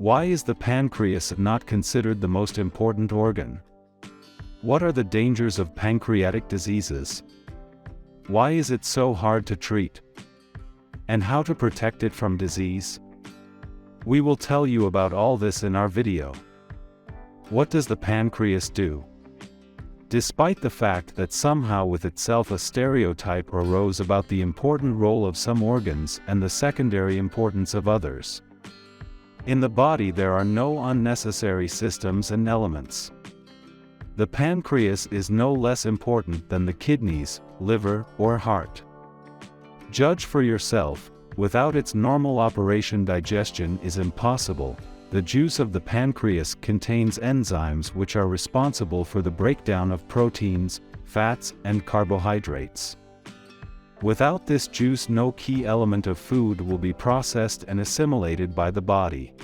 Why is the pancreas not considered the most important organ? What are the dangers of pancreatic diseases? Why is it so hard to treat? And how to protect it from disease? We will tell you about all this in our video. What does the pancreas do? Despite the fact that somehow with itself a stereotype arose about the important role of some organs and the secondary importance of others. In the body there are no unnecessary systems and elements. The pancreas is no less important than the kidneys, liver, or heart. Judge for yourself, without its normal operation digestion is impossible. The juice of the pancreas contains enzymes which are responsible for the breakdown of proteins, fats, and carbohydrates. Without this juice no key element of food will be processed and assimilated by the body.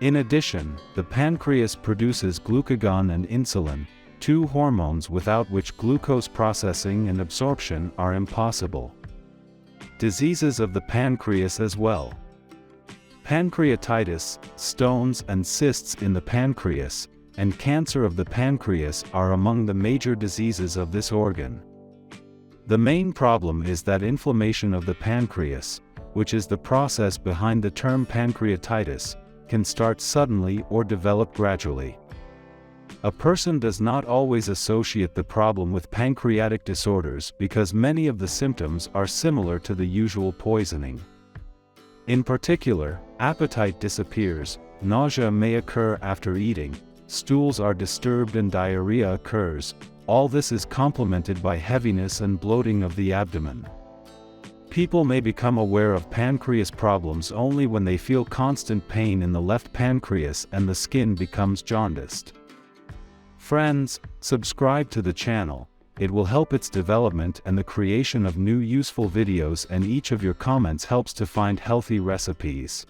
In addition, the pancreas produces glucagon and insulin, two hormones without which glucose processing and absorption are impossible. Diseases of the pancreas as well. Pancreatitis, stones and cysts in the pancreas, and cancer of the pancreas are among the major diseases of this organ. The main problem is that inflammation of the pancreas, which is the process behind the term pancreatitis, can start suddenly or develop gradually. A person does not always associate the problem with pancreatic disorders because many of the symptoms are similar to the usual poisoning. In particular, appetite disappears, nausea may occur after eating, stools are disturbed and diarrhea occurs. All this is complemented by heaviness and bloating of the abdomen. People may become aware of pancreas problems only when they feel constant pain in the left pancreas and the skin becomes jaundiced. Friends, subscribe to the channel. It will help its development and the creation of new useful videos, and each of your comments helps to find healthy recipes.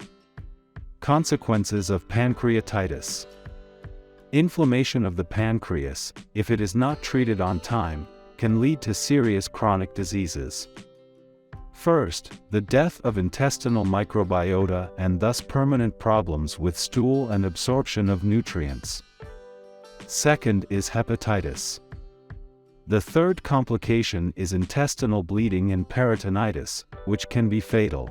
Consequences of pancreatitis. Inflammation of the pancreas, if it is not treated on time, can lead to serious chronic diseases. First, the death of intestinal microbiota and thus permanent problems with stool and absorption of nutrients. Second is hepatitis. The third complication is intestinal bleeding and peritonitis, which can be fatal.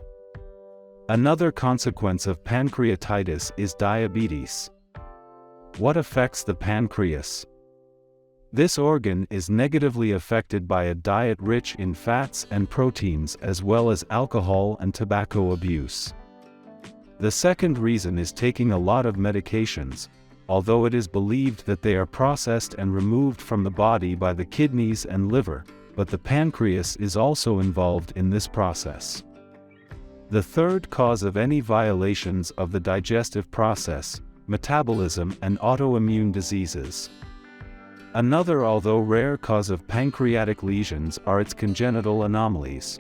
Another consequence of pancreatitis is diabetes. What affects the pancreas? This organ is negatively affected by a diet rich in fats and proteins as well as alcohol and tobacco abuse. The second reason is taking a lot of medications, although it is believed that they are processed and removed from the body by the kidneys and liver, but the pancreas is also involved in this process. The third cause of any violations of the digestive process, metabolism and autoimmune diseases. Another although rare cause of pancreatic lesions are its congenital anomalies.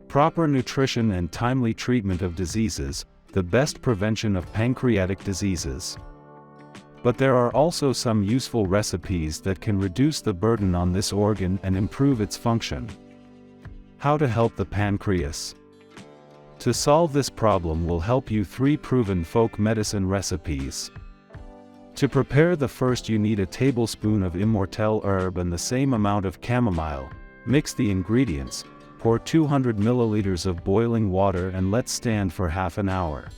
Proper nutrition and timely treatment of diseases, the best prevention of pancreatic diseases. But there are also some useful recipes that can reduce the burden on this organ and improve its function. How to help the pancreas? To solve this problem will help you 3 proven folk medicine recipes. To prepare the first you need a tablespoon of immortelle herb and the same amount of chamomile. Mix the ingredients, pour 200 milliliters of boiling water and let stand for half an hour.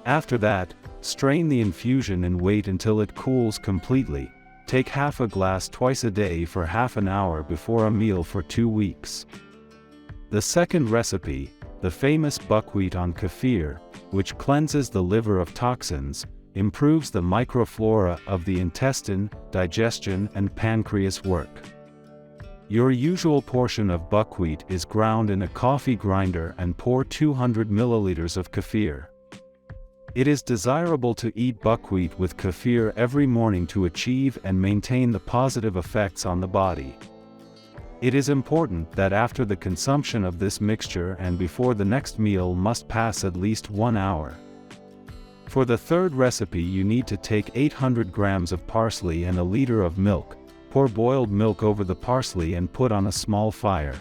After that, strain the infusion and wait until it cools completely. Take half a glass twice a day for half an hour before a meal for 2 weeks. The second recipe, the famous buckwheat on kefir, which cleanses the liver of toxins, improves the microflora of the intestine, digestion and pancreas work. Your usual portion of buckwheat is ground in a coffee grinder and pour 200 milliliters of kefir. It is desirable to eat buckwheat with kefir every morning to achieve and maintain the positive effects on the body. It is important that after the consumption of this mixture and before the next meal must pass at least 1 hour. For the third recipe you need to take 800 grams of parsley and a liter of milk, pour boiled milk over the parsley and put on a small fire.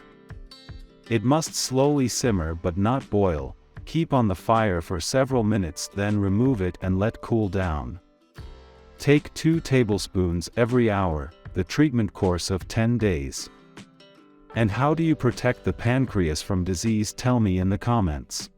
It must slowly simmer but not boil. Keep on the fire for several minutes, then remove it and let cool down. Take 2 tablespoons every hour, the treatment course of 10 days. And how do you protect the pancreas from disease? Tell me in the comments.